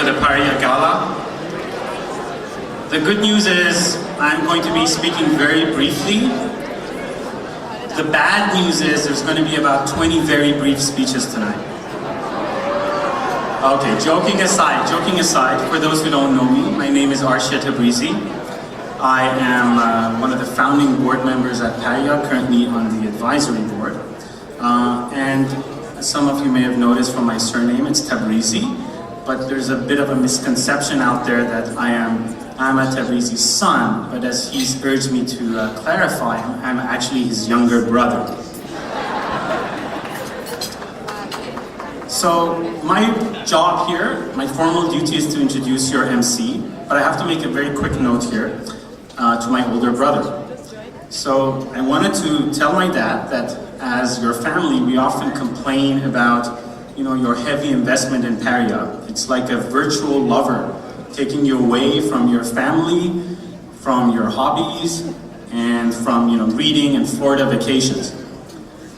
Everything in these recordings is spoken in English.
the Parya Gala. The good news is I'm going to be speaking very briefly. The bad news is there's going to be about 20 very brief speeches tonight. Okay, joking aside, for those who don't know me, my name is Parya Trillium. I am one of the founding board members at Parya, currently on the advisory board. And some of you may have noticed from my surname, it's Tabrizi, but there's a bit of a misconception out there that I'm a Tabrizi's son, but as he's urged me to clarify, I'm actually his younger brother. So my job here, my formal duty is to introduce your MC, but I have to make a very quick note here to my older brother. So I wanted to tell my dad that as your family, we often complain about, your heavy investment in Parya. It's like a virtual lover taking you away from your family, from your hobbies, and from reading and Florida vacations.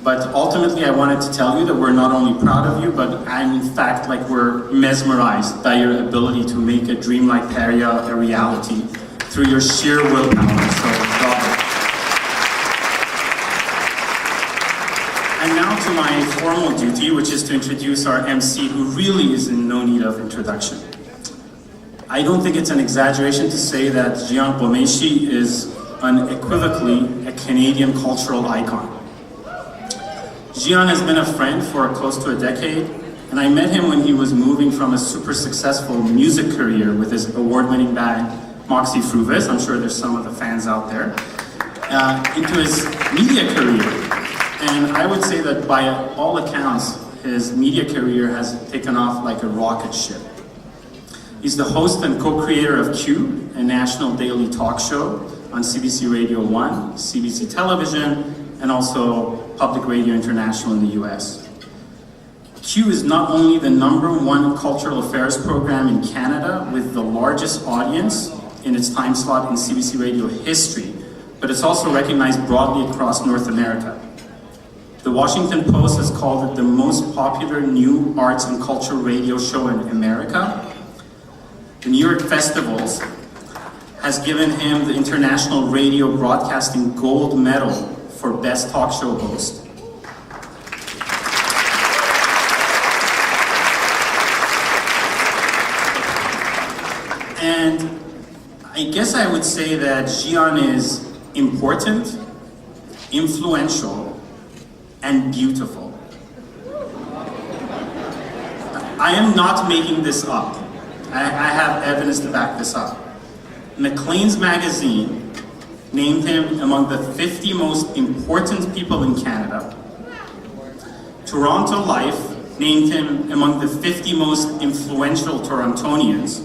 But ultimately, I wanted to tell you that we're not only proud of you, but in fact, we're mesmerized by your ability to make a dream like Parya a reality through your sheer willpower. So, bravo. And now to my formal duty, which is to introduce our MC, who really is in no need of introduction. I don't think it's an exaggeration to say that Jian Bomeshi is unequivocally a Canadian cultural icon. Jian has been a friend for close to a decade, and I met him when he was moving from a super successful music career with his award-winning band, Moxie Fruvis, I'm sure there's some of the fans out there, into his media career. And I would say that by all accounts, his media career has taken off like a rocket ship. He's the host and co-creator of Q, a national daily talk show on CBC Radio 1, CBC Television, and also Public Radio International in the US. Q is not only the #1 cultural affairs program in Canada with the largest audience in its time slot in CBC Radio history, but it's also recognized broadly across North America. The Washington Post has called it the most popular new arts and culture radio show in America. The New York Festivals has given him the International Radio Broadcasting Gold Medal for Best Talk Show Host. And I guess I would say that Jian is important, influential, and beautiful. I am not making this up. I have evidence to back this up. Maclean's magazine named him among the 50 most important people in Canada. Toronto Life named him among the 50 most influential Torontonians.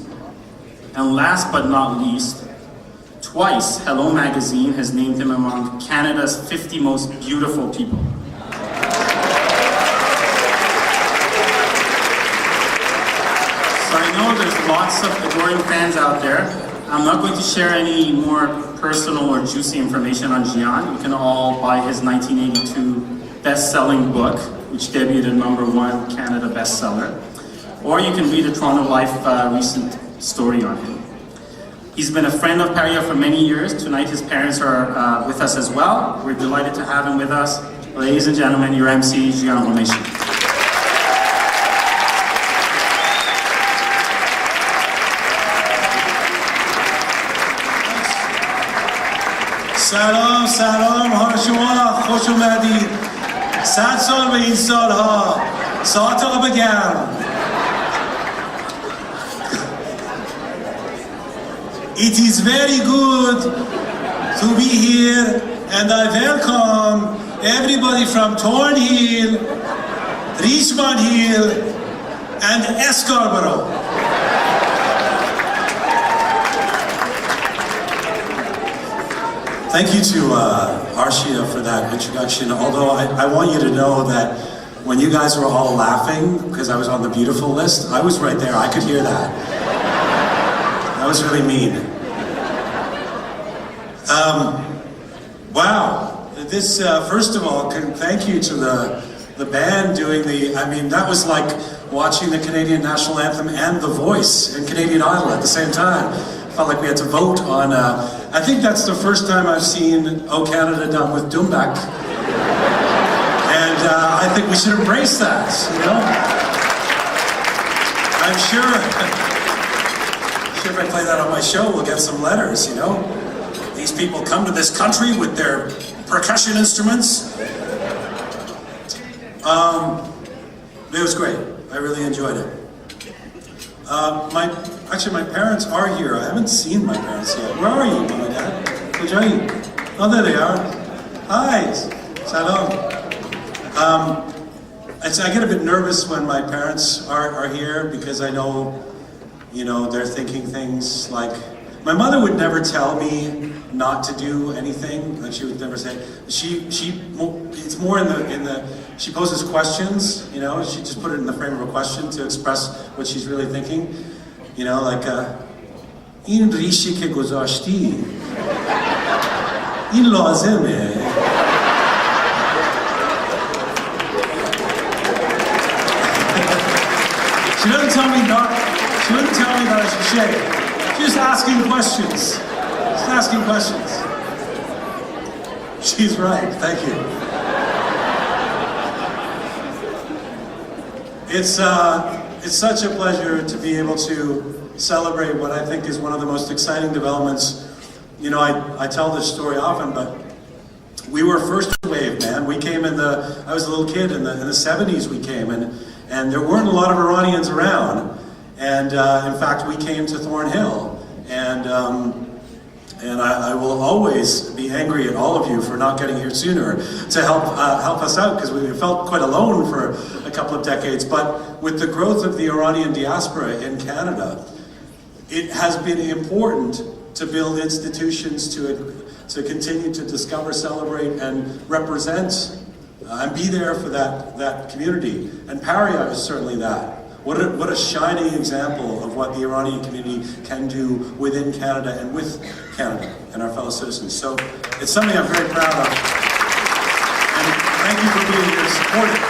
And last but not least, twice Hello Magazine has named him among Canada's 50 most beautiful people. So I know there's lots of adoring fans out there. I'm not going to share any more personal or juicy information on Jian. You can all buy his 1982 best-selling book, which debuted #1 Canada bestseller. Or you can read the Toronto Life recent story on him. He's been a friend of Parya for many years. Tonight his parents are with us as well. We're delighted to have him with us. Ladies and gentlemen, your MC, Jian Bomeshi. سلام حال شما خوش اومدید 100 سال به این سالها ساعت آب گرم It is very good to be here and I welcome everybody from Thornhill, Richmond Hill and Scarborough. Thank you to Parya for that introduction, although I want you to know that when you guys were all laughing because I was on the beautiful list, I was right there, I could hear that. That was really mean. Wow, this, first of all, thank you to the band doing that was like watching the Canadian national anthem and The Voice and Canadian Idol at the same time. Felt like we had to vote on, I think that's the first time I've seen O Canada done with Dumbek. And I think we should embrace that, you know? I'm sure if I play that on my show, we'll get some letters, you know? These people come to this country with their percussion instruments. It was great. I really enjoyed it. Actually, my parents are here. I haven't seen my parents yet. Where are you, Mom and Dad? Oh, there they are. Hi, Shalom. I get a bit nervous when my parents are here because I know, you know, they're thinking things like, my mother would never tell me not to do anything. Like she would never say. It's more in the. She poses questions. You know, she just put it in the frame of a question to express what she's really thinking. You know, like in rishi ke guzashti, in lazim hai. She doesn't tell me not. She wouldn't tell me that I should shave. She's just asking questions. Just asking questions. She's right. Thank you. It's such a pleasure to be able to celebrate what I think is one of the most exciting developments. You know, I tell this story often, but we were first wave, man. We came I was a little kid in the 70s we came, and there weren't a lot of Iranians around. And in fact, we came to Thornhill, and I will always be angry at all of you for not getting here sooner to help us out, because we felt quite alone for a couple of decades. But with the growth of the Iranian diaspora in Canada, it has been important to build institutions to continue to discover, celebrate, and represent and be there for that community. And Parya is certainly that. What a shining example of what the Iranian community can do within Canada and with Canada and our fellow citizens. So it's something I'm very proud of. And thank you for being here to support it.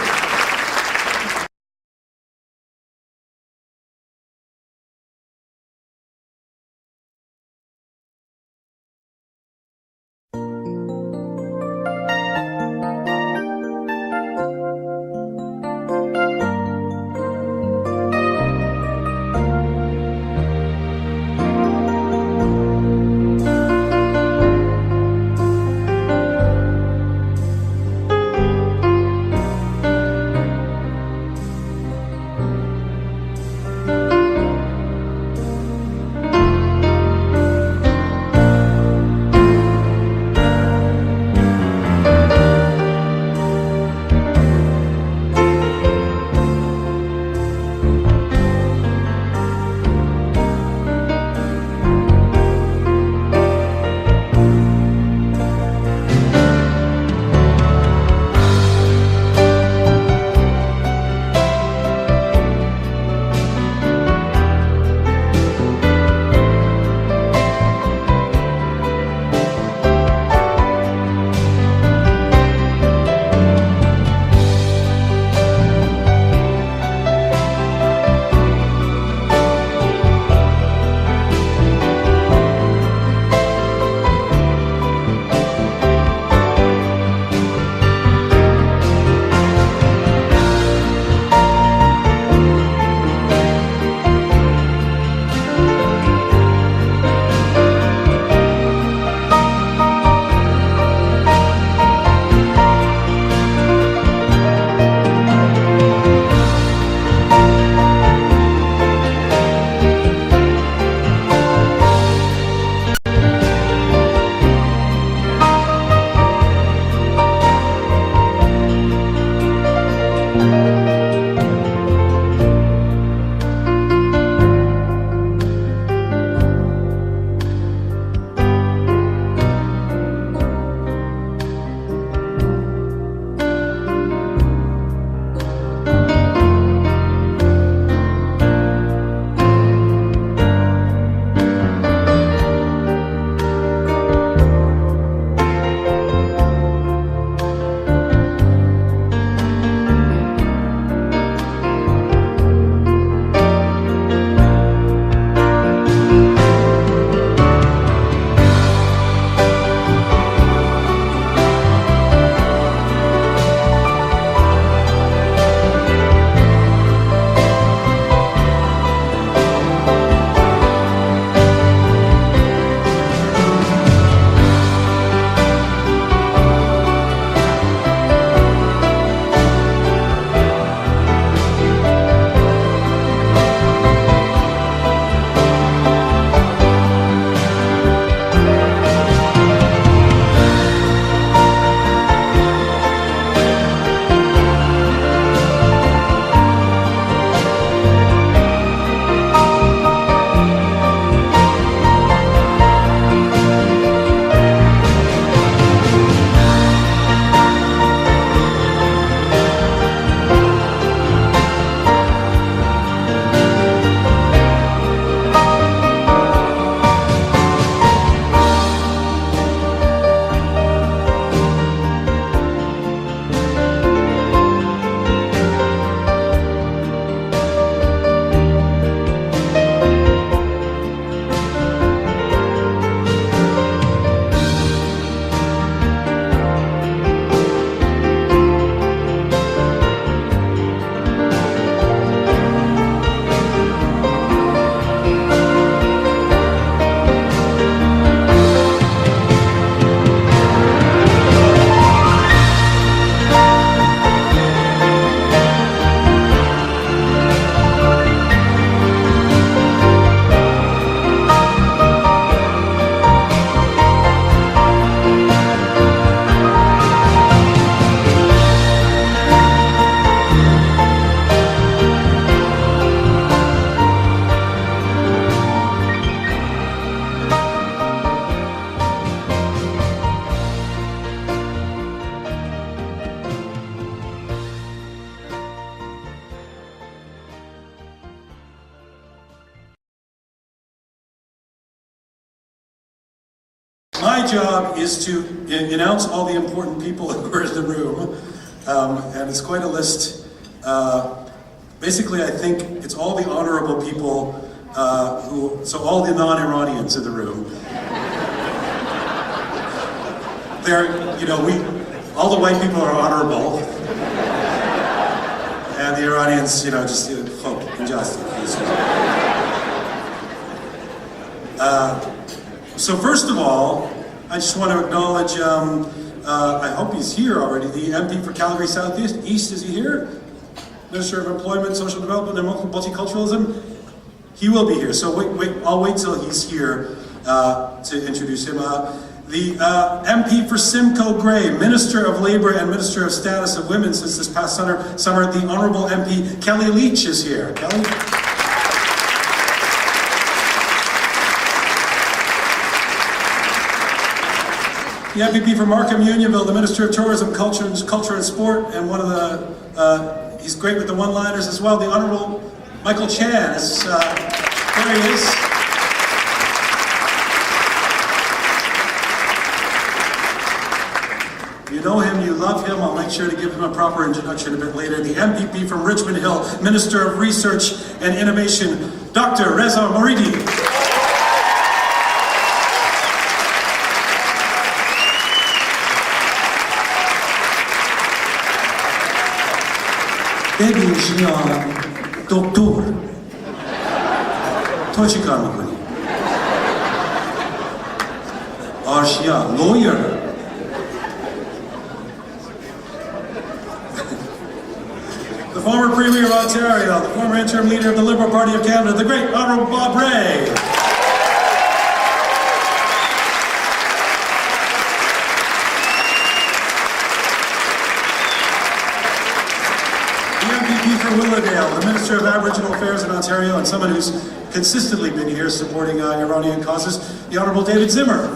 My job is to announce all the important people who are in the room, and it's quite a list. Basically, I think it's all the honorable people so all the non-Iranians in the room. All the white people are honorable, and the Iranians, just injustice. So first of all, I just want to acknowledge, I hope he's here already, the MP for Calgary Southeast. East, is he here? Minister of Employment, Social Development, and Multiculturalism. He will be here, so I'll wait till he's here to introduce him. The MP for Simcoe Grey, Minister of Labour and Minister of Status of Women since this past summer, the Honourable MP Kelly Leach is here. Kelly? The MPP for Markham Unionville, the Minister of Tourism, Culture and Sport, and one of the, he's great with the one-liners as well, the Honourable Michael Chan. There he is. You know him, you love him. I'll make sure to give him a proper introduction a bit later. The MPP from Richmond Hill, Minister of Research and Innovation, Dr. Reza Moridi. ببین ژیان دکتر تو چی کار میکنی؟ آرشیا lawyer. The former Premier of Ontario, the former interim leader of the Liberal Party of Canada, the great Honourable Bob Rae. For Willowdale, the Minister of Aboriginal Affairs in Ontario, and someone who's consistently been here supporting Iranian causes, the Honourable David Zimmer.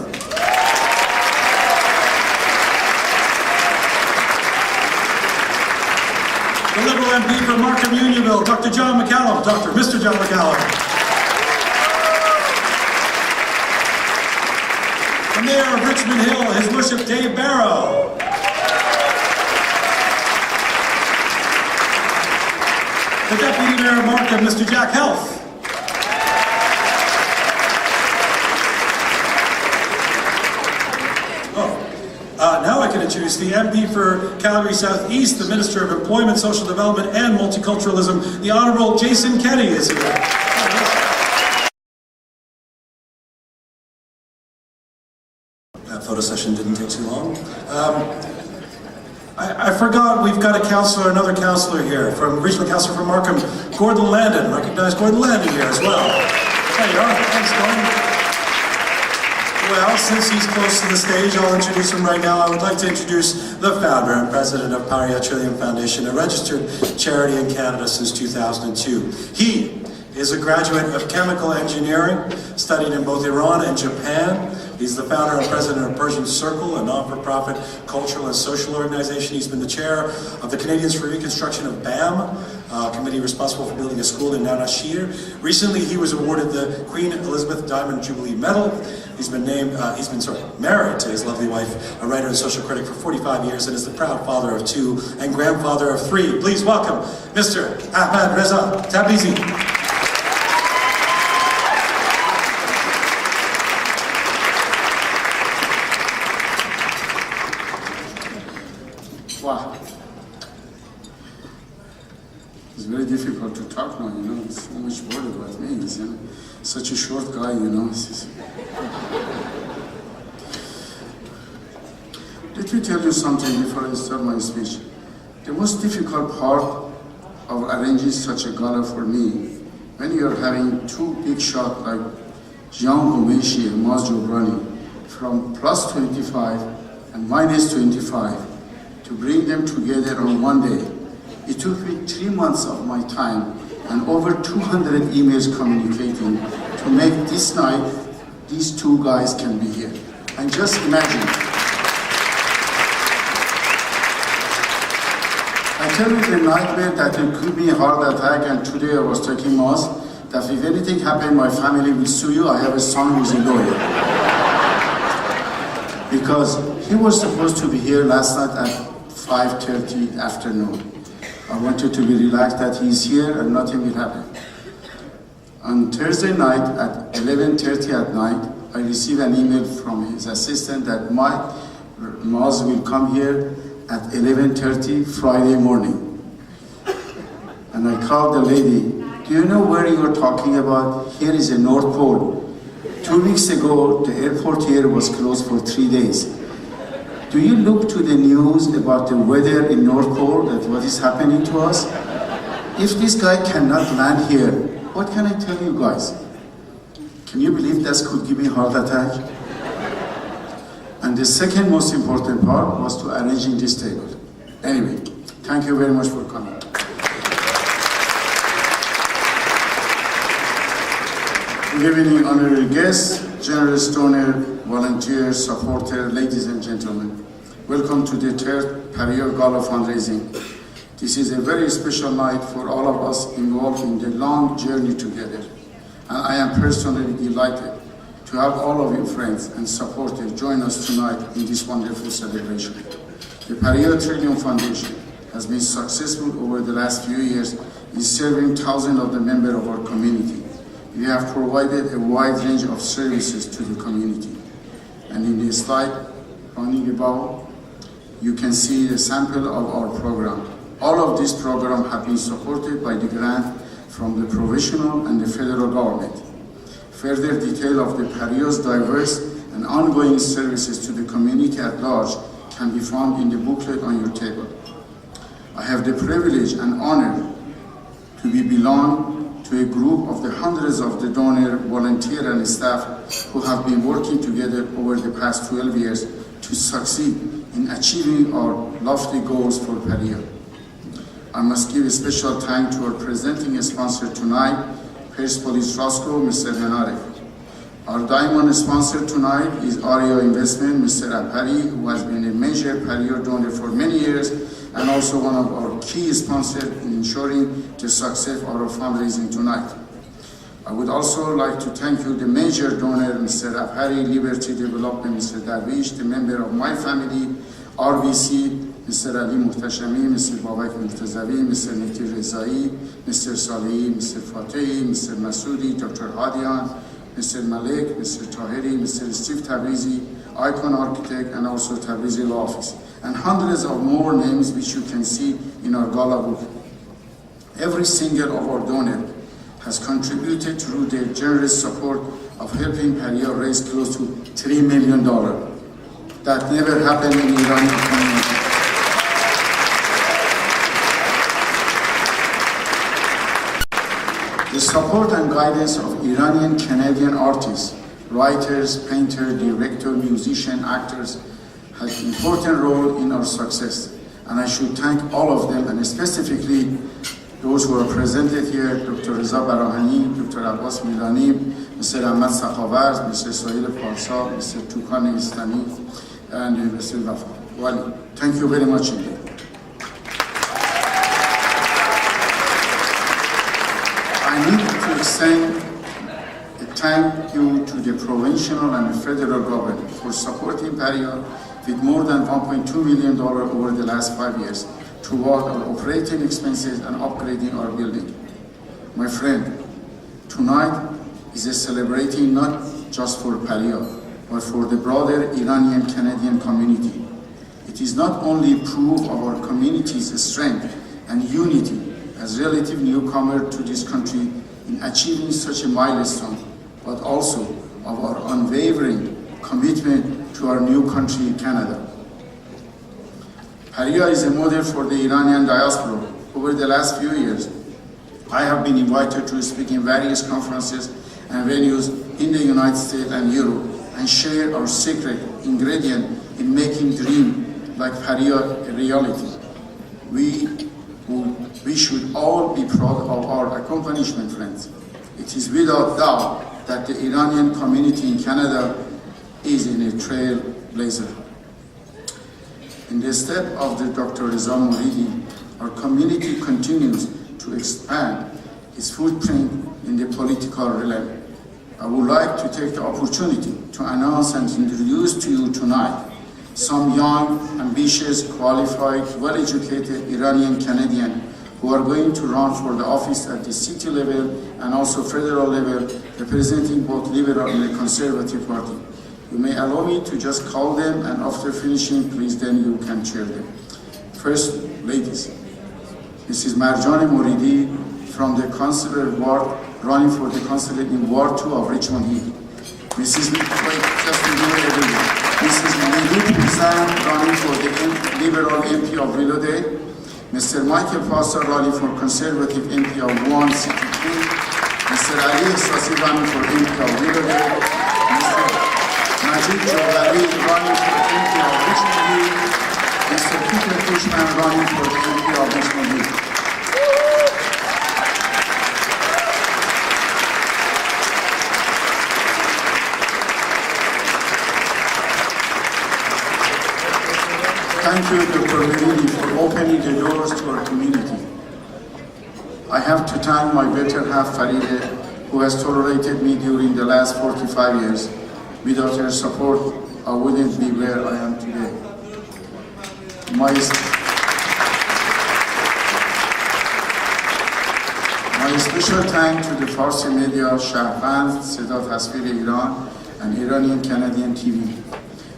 The Liberal MP for Markham Unionville, Dr. John McCallum, Mr. John McCallum. The Mayor of Richmond Hill, His Worship Dave Barrow. The Deputy Mayor of Markham, Mr. Jack Health. Now I can introduce the MP for Calgary Southeast, the Minister of Employment, Social Development and Multiculturalism, the Honourable Jason Kenney is here. That photo session didn't take too long. I forgot, we've got another councillor here, Regional Councillor from Markham, Gordon Landon. Recognize Gordon Landon here as well. There you are, thanks Gordon. Well, since he's close to the stage, I'll introduce him right now. I would like to introduce the founder and president of Parya Trillium Foundation, a registered charity in Canada since 2002. He is a graduate of chemical engineering, studied in both Iran and Japan. He's the founder and president of Persian Circle, a non-for-profit cultural and social organization. He's been the chair of the Canadians for Reconstruction of BAM, a committee responsible for building a school in Nanashir. Recently, he was awarded the Queen Elizabeth Diamond Jubilee Medal. He's been married to his lovely wife, a writer and social critic for 45 years, and is the proud father of 2 and grandfather of 3. Please welcome Mr. Ahmed Reza Tabrizi. Wow. It's very difficult to talk now, It's so much word about me, Such a short guy, Let me tell you something before I start my speech. The most difficult part of arranging such a gala for me, when you are having 2 big shots like Jian Ghomeshi and Maz Jobrani from plus 25 and minus 25, to bring them together on one day. It took me 3 months of my time and over 200 emails communicating to make this night, these 2 guys can be here. And just imagine. I tell you the nightmare that it could be a heart attack, and today I was taking Maz, that if anything happened, my family will sue you. I have a son who's a lawyer. because he was supposed to be here last night at 5:30 afternoon. I wanted to be relaxed that he's here and nothing will happen. On Thursday night at 11:30 at night, I received an email from his assistant that Maz will come here at 11:30 Friday morning. And I called the lady, do you know where you're talking about? Here is a North Pole. 2 weeks ago, the airport here was closed for 3 days. Do you look to the news about the weather in North Pole, that what is happening to us? If this guy cannot land here, what can I tell you guys? Can you believe that could give me a heart attack? And the second most important part was to arranging this table. Anyway, thank you very much for coming. Good evening, honorary guests, generous donor, volunteers, supporters, ladies and gentlemen. Welcome to the third Parya Gala fundraising. This is a very special night for all of us involved in the long journey together. And I am personally delighted to have all of you friends and supporters join us tonight in this wonderful celebration. The Parya Trillium Foundation has been successful over the last few years in serving thousands of the members of our community. We have provided a wide range of services to the community. And in the slide running above, you can see a sample of our program. All of these programs have been supported by the grant from the provincial and the federal government. Further detail of the Parya's diverse and ongoing services to the community at large can be found in the booklet on your table. I have the privilege and honor to belong to a group of the hundreds of the donor, volunteer and staff who have been working together over the past 12 years to succeed in achieving our lofty goals for Parya. I must give a special thanks to our presenting sponsor tonight, Persepolis Roscoe, Mr. Henare. Our diamond sponsor tonight is Arya Investment, Mr. Apari, who has been a major Parya donor for many years and also one of our key sponsors in ensuring the success of our fundraising tonight. I would also like to thank you, the major donor, Mr. Apari, Liberty Development, Mr. Darwish, the member of my family, RBC, Mr. Ali Muhtashami, Mr. Babak Murtazavi, Mr. Niti Rezai, Mr. Salehi, Mr. Fatehi, Mr. Masoudi, Dr. Hadian, Mr. Malik, Mr. Tahiri, Mr. Steve Tabrizi, Icon Architect, and also Tabrizi Law Office, and hundreds of more names which you can see in our Gala book. Every single of our donors has contributed through their generous support of helping Parya raise close to $3 million. That never happened in Iranian community. The support and guidance of Iranian Canadian artists, writers, painters, directors, musicians, actors has an important role in our success. And I should thank all of them, and specifically those who are presented here, Dr. Reza Barahani, Dr. Abbas Milani, Mr. Ahmad Sakhavarz, Mr. Sohail Parsa, Mr. Tukan Istani, and Mr. Wafa Wali. Thank you very much indeed. I need to extend a thank you to the provincial and the federal government for supporting Parya with more than $1.2 million over the last 5 years toward our operating expenses and upgrading our building. My friend, tonight is a celebrating not just for Parya, but for the broader Iranian Canadian community. It is not only proof of our community's strength and unity as relative newcomer to this country in achieving such a milestone, but also of our unwavering commitment to our new country, Canada. Parya is a model for the Iranian diaspora. Over the last few years, I have been invited to speak in various conferences and venues in the United States and Europe and share our secret ingredient in making dream like Parya a reality. We should all be proud of our accomplishment, friends. It is without doubt that the Iranian community in Canada is in a trailblazer. In the step of the Dr. Reza Moridi, our community continues to expand its footprint in the political realm. I would like to take the opportunity to announce and introduce to you tonight some young, ambitious, qualified, well-educated Iranian Canadian who are going to run for the office at the city level and also federal level, representing both Liberal and the Conservative Party. You may allow me to just call them, and after finishing, please then you can chair them. First, ladies, Mrs. Marjane Moridi from the Councillor Ward, running for the Councillor in Ward 2 of Richmond Hill. Mrs. Nidit Hussain running for the Liberal MP of Willowdale. Mr. Michael Pastor running for Conservative MP of 1 City 2. Mr. Ali Sasi running for MP of Willowdale. Mr. Majid Jawhari running for MP of Richmond Hill. Mr. Peter Cushman running for the MP of Richmond Hill. Thank you, Dr. Moridi, for opening the doors to our community. I have to thank my better half, Faride, who has tolerated me during the last 45 years. Without her support, I wouldn't be where I am today. My special thanks to the Farsi media, Shahband, Sedat Hasfir Iran, and Iranian Canadian TV.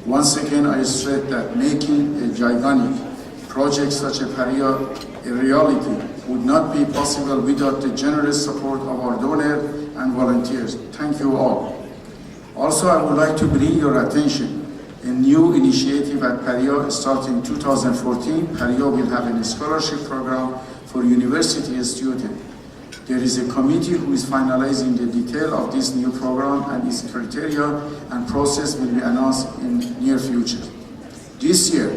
Once again, I stress that making a gigantic project such as Parya a reality would not be possible without the generous support of our donors and volunteers. Thank you all. Also, I would like to bring your attention a new initiative at Parya starting 2014. Parya will have a scholarship program for university students. There is a committee who is finalizing the detail of this new program, and its criteria and process will be announced in near future. This year,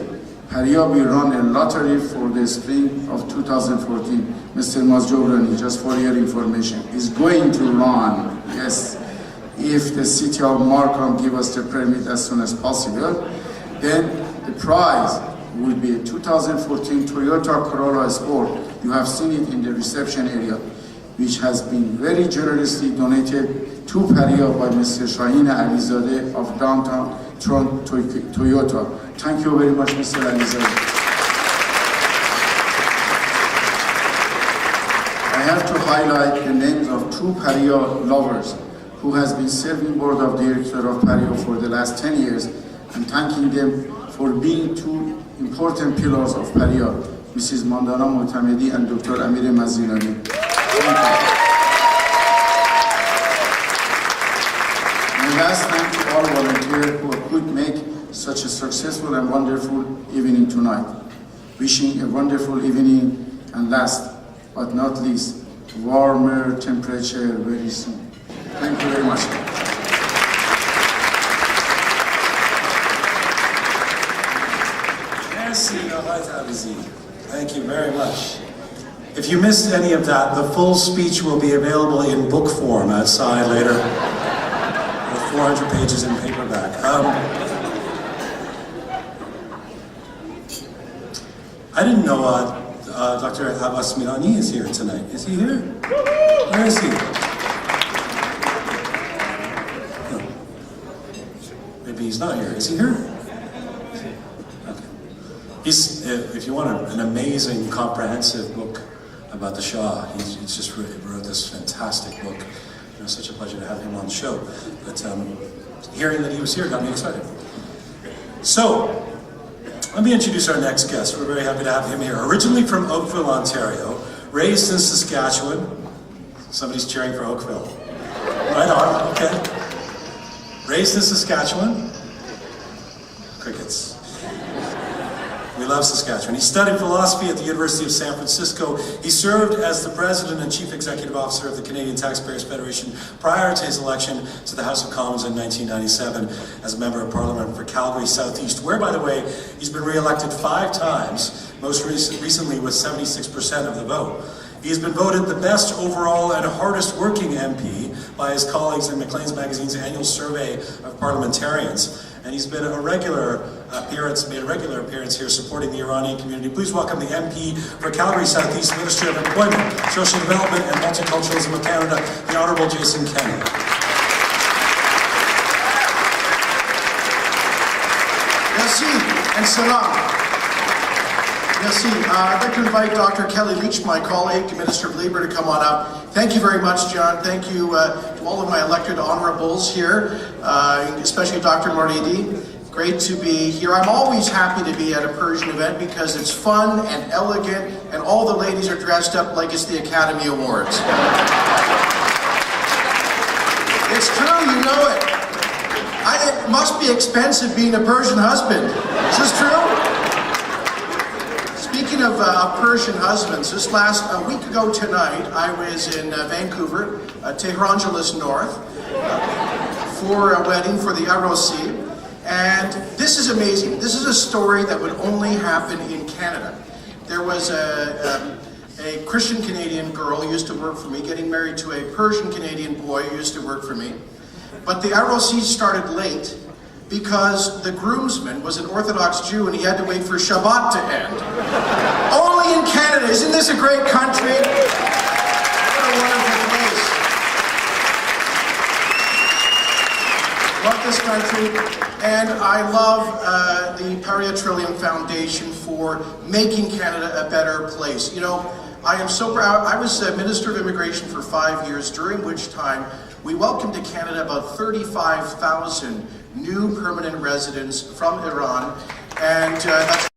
Parya will run a lottery for the spring of 2014. Mr. Mazjobrani, just for your information, is going to run, yes, if the city of Markham give us the permit as soon as possible, then the prize will be a 2014 Toyota Corolla Sport. You have seen it in the reception area, which has been very generously donated to Parya by Mr. Shaheen Alizadeh of downtown Toronto Toyota. Thank you very much, Mr. Alizadeh. I have to highlight the names of two Parya lovers who has been serving board of directors of Parya for the last 10 years, and thanking them for being two important pillars of Parya, Mrs. Mandana Motamedi and Dr. Amir Mazinani. My last thank to all volunteers who could make such a successful and wonderful evening tonight. Wishing a wonderful evening, and last but not least, warmer temperature very soon. Thank you very much. Thank you very much. If you missed any of that, the full speech will be available in book form outside later, with 400 pages in paperback. I didn't know Dr. Abbas Milani is here tonight. Is he here? Where is he? No. Maybe he's not here. Is he here? Okay. He's, if you want an amazing, comprehensive book about the Shah. He's just wrote this fantastic book. It was such a pleasure to have him on the show. But hearing that he was here got me excited. So, let me introduce our next guest. We're very happy to have him here. Originally from Oakville, Ontario, raised in Saskatchewan. Somebody's cheering for Oakville. Right on, okay. Raised in Saskatchewan. Crickets. We love Saskatchewan. He studied philosophy at the University of San Francisco. He served as the president and chief executive officer of the Canadian Taxpayers Federation prior to his election to the House of Commons in 1997 as a member of Parliament for Calgary Southeast, where, by the way, he's been re-elected 5 times, most recently with 76% of the vote. He has been voted the best overall and hardest working MP by his colleagues in Maclean's Magazine's annual survey of parliamentarians. And he's been made a regular appearance here supporting the Iranian community. Please welcome the MP for Calgary Southeast, Minister of Employment, Social Development and Multiculturalism of Canada, the Honourable Jason Kenney. Merci and salam. Merci. I'd like to invite Dr. Kelly Leach, my colleague, Minister of Labour, to come on up. Thank you very much, John. Thank you to all of my elected honorables here, especially Dr. Moridi. Great to be here. I'm always happy to be at a Persian event because it's fun and elegant, and all the ladies are dressed up like it's the Academy Awards. It's true, you know it. It must be expensive being a Persian husband. Is this true? Speaking of Persian husbands, a week ago tonight, I was in Vancouver, Tehrangeles North, for a wedding for the Arosi. And this is amazing. This is a story that would only happen in Canada. There was a Christian Canadian girl who used to work for me getting married to a Persian Canadian boy who used to work for me. But the Arosi started late because the groomsman was an Orthodox Jew and he had to wait for Shabbat to end. Only in Canada. Isn't this a great country? What a wonderful place. Love this country. And I love the Parya Trillium Foundation for making Canada a better place. You know, I am so proud. I was Minister of Immigration for 5 years, during which time we welcomed to Canada about 35,000 new permanent residents from Iran. And that's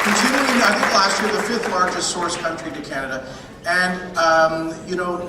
continuing, I think last year, the 5th largest source country to Canada. And, you know,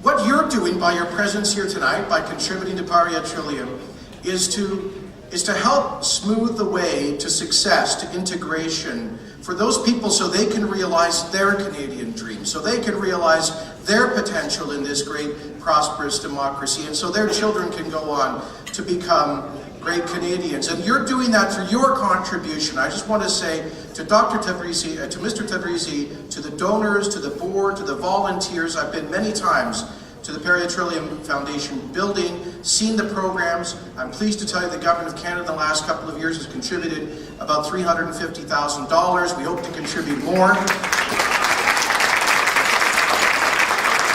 what you're doing by your presence here tonight, by contributing to Parya Trillium, is to help smooth the way to success, to integration for those people so they can realize their Canadian dream, so they can realize their potential in this great, prosperous democracy, and so their children can go on to become great Canadians. And you're doing that through your contribution. I just want to say to Dr. Tabrizi, to Mr. Tabrizi, to the donors, to the board, to the volunteers. I've been many times to the Parya Trillium Foundation building, seen the programs. I'm pleased to tell you the Government of Canada in the last couple of years has contributed about $350,000. We hope to contribute more. And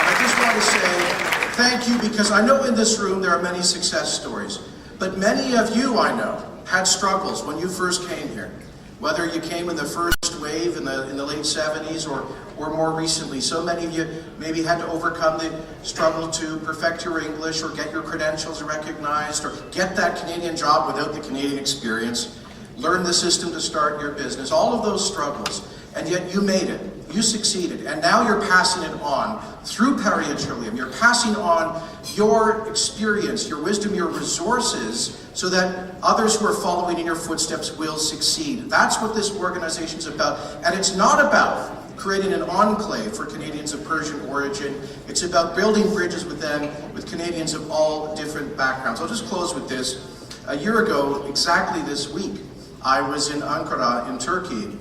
I just want to say thank you, because I know in this room there are many success stories, but many of you, I know, had struggles when you first came here. Whether you came in the first wave in the late 70s or more recently. So many of you maybe had to overcome the struggle to perfect your English or get your credentials recognized or get that Canadian job without the Canadian experience. Learn the system to start your business. All of those struggles. And yet you made it. You succeeded. And now you're passing it on through Parya Trillium. You're passing on your experience, your wisdom, your resources, so that others who are following in your footsteps will succeed. That's what this organization is about. And it's not about creating an enclave for Canadians of Persian origin. It's about building bridges with them, with Canadians of all different backgrounds. I'll just close with this. A year ago, exactly this week, I was in Ankara in Turkey.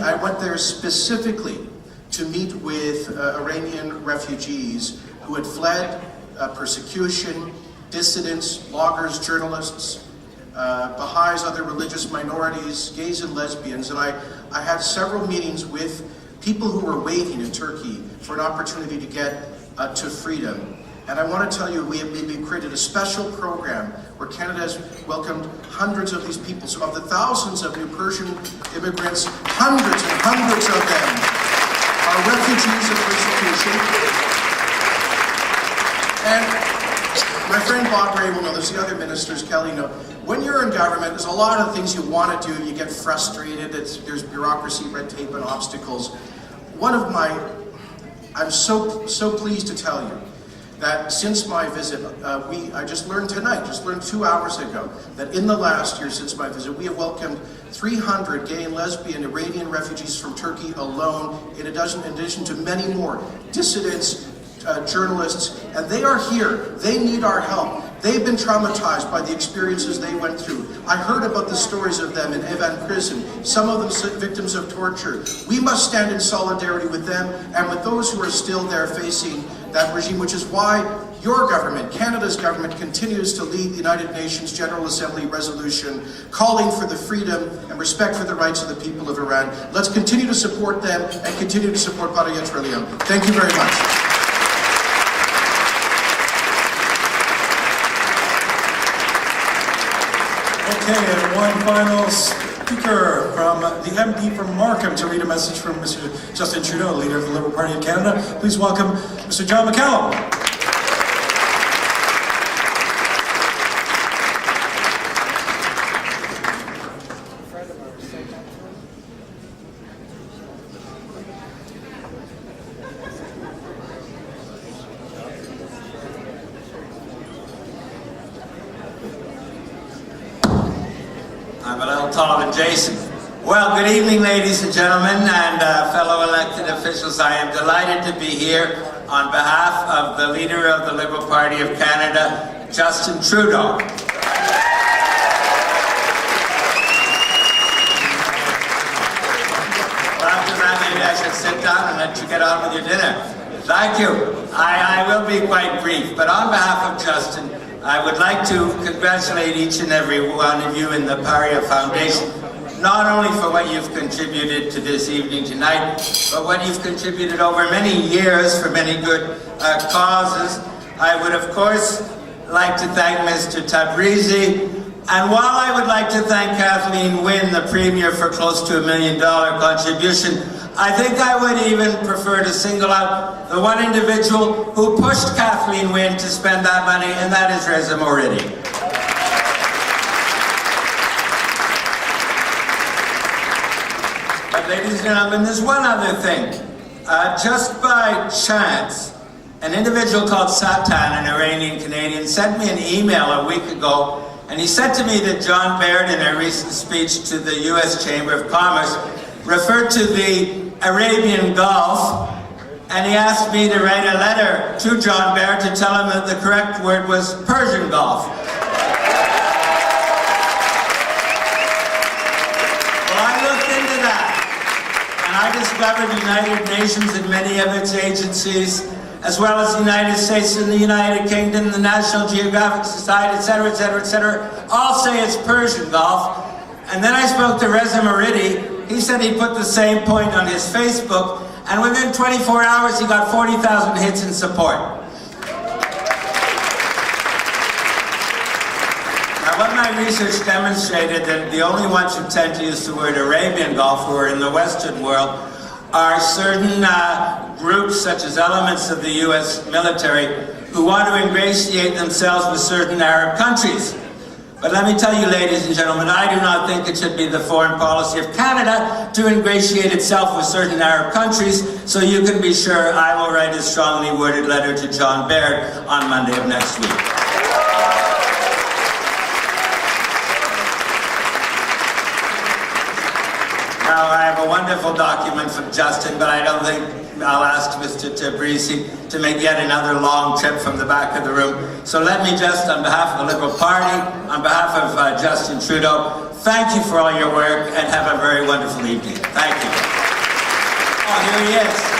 I went there specifically to meet with Iranian refugees who had fled persecution, dissidents, bloggers, journalists, Baha'is, other religious minorities, gays and lesbians. And I had several meetings with people who were waiting in Turkey for an opportunity to get to freedom. And I want to tell you, we created a special program where Canada has welcomed hundreds of these people. So of the thousands of new Persian immigrants, hundreds and hundreds of them are refugees of persecution. And my friend Bob Ray will know this, the other ministers, Kelly, know. When you're in government, there's a lot of things you want to do, you get frustrated, there's bureaucracy, red tape, and obstacles. I'm so pleased to tell you that since my visit, I just learned tonight, 2 hours ago, that in the last year since my visit, we have welcomed 300 gay and lesbian Iranian refugees from Turkey alone, in addition to many more dissidents, journalists, and they are here. They need our help. They've been traumatized by the experiences they went through. I heard about the stories of them in Evan prison, some of them victims of torture. We must stand in solidarity with them and with those who are still there facing that regime, which is why your government, Canada's government, continues to lead the United Nations General Assembly resolution calling for the freedom and respect for the rights of the people of Iran. Let's continue to support them and continue to support Parya Trillium. Thank you very much. Okay, and one final speaker from the MP from Markham to read a message from Mr. Justin Trudeau, leader of the Liberal Party of Canada. Please welcome Mr. John McCallum. I'm a little taller than Jason. Well, good evening, ladies and gentlemen, and fellow elected officials. I am delighted to be here on behalf of the leader of the Liberal Party of Canada, Justin Trudeau. Well, after that, maybe I should sit down and let you get on with your dinner. Thank you. I will be quite brief, but on behalf of Justin, I would like to congratulate each and every one of you in the Parya Foundation, not only for what you've contributed to this evening tonight, but what you've contributed over many years for many good causes. I would, of course, like to thank Mr. Tabrizi, and while I would like to thank Kathleen Wynne, the Premier, for close to $1 million contribution, I think I would even prefer to single out the one individual who pushed Kathleen Wynne to spend that money, and that is Reza Moridi. But ladies and gentlemen, there's one other thing. Just by chance, an individual called Satan, an Iranian Canadian, sent me an email a week ago, and he said to me that John Baird, in a recent speech to the U.S. Chamber of Commerce, referred to the Arabian Gulf, and he asked me to write a letter to John Baird to tell him that the correct word was Persian Gulf. Well, I looked into that, and I discovered United Nations and many of its agencies, as well as the United States and the United Kingdom, the National Geographic Society, etc., etc., etc., all say it's Persian Gulf. And then I spoke to Reza Moridi. He said he put the same point on his Facebook, and within 24 hours he got 40,000 hits in support. Now, what my research demonstrated, that the only ones who tend to use the word Arabian Gulf, who are in the Western world, are certain groups, such as elements of the U.S. military, who want to ingratiate themselves with certain Arab countries. But let me tell you, ladies and gentlemen, I do not think it should be the foreign policy of Canada to ingratiate itself with certain Arab countries, so you can be sure I will write a strongly worded letter to John Baird on Monday of next week. Now, I have a wonderful document from Justin, but I don't think I'll ask Mr. Tabrizi to make yet another long trip from the back of the room. So let me just, on behalf of the Liberal Party, on behalf of Justin Trudeau, thank you for all your work and have a very wonderful evening. Thank you. Oh, here he is.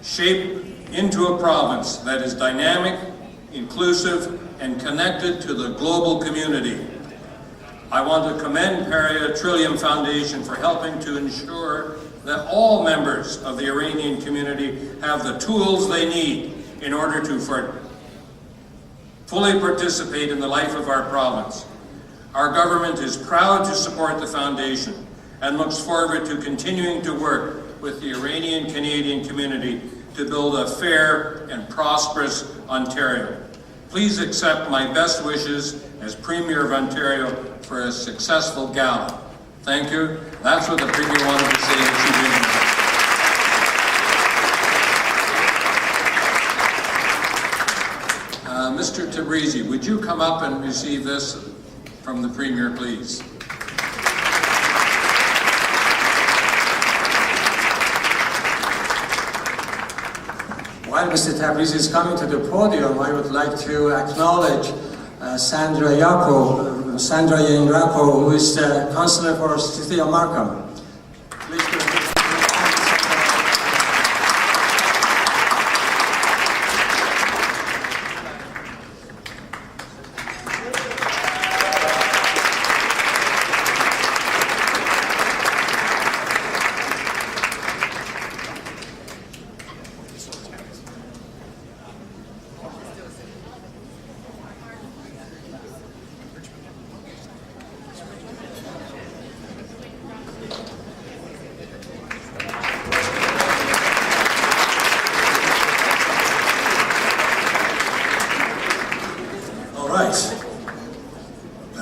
Shape into a province that is dynamic, inclusive, and connected to the global community. I want to commend Parya Trillium Foundation for helping to ensure that all members of the Iranian community have the tools they need in order to fully participate in the life of our province. Our government is proud to support the foundation and looks forward to continuing to work with the Iranian Canadian community to build a fair and prosperous Ontario. Please accept my best wishes as Premier of Ontario for a successful Gala. Thank you. That's what the Premier wanted to say that she didn't. Mr. Tabrizi, would you come up and receive this from the Premier, please? While Mr. Tabrizi is coming to the podium, I would like to acknowledge Sandra Yengrako, who is the Councillor for City of Markham. Please give a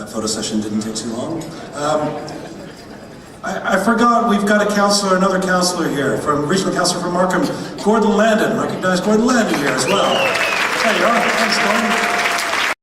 That photo session didn't take too long. I forgot we've got a counselor, another counselor here, from Regional Counselor from Markham, Gordon Landon. Recognize Gordon Landon here as well. There you are. Thanks, Gordon.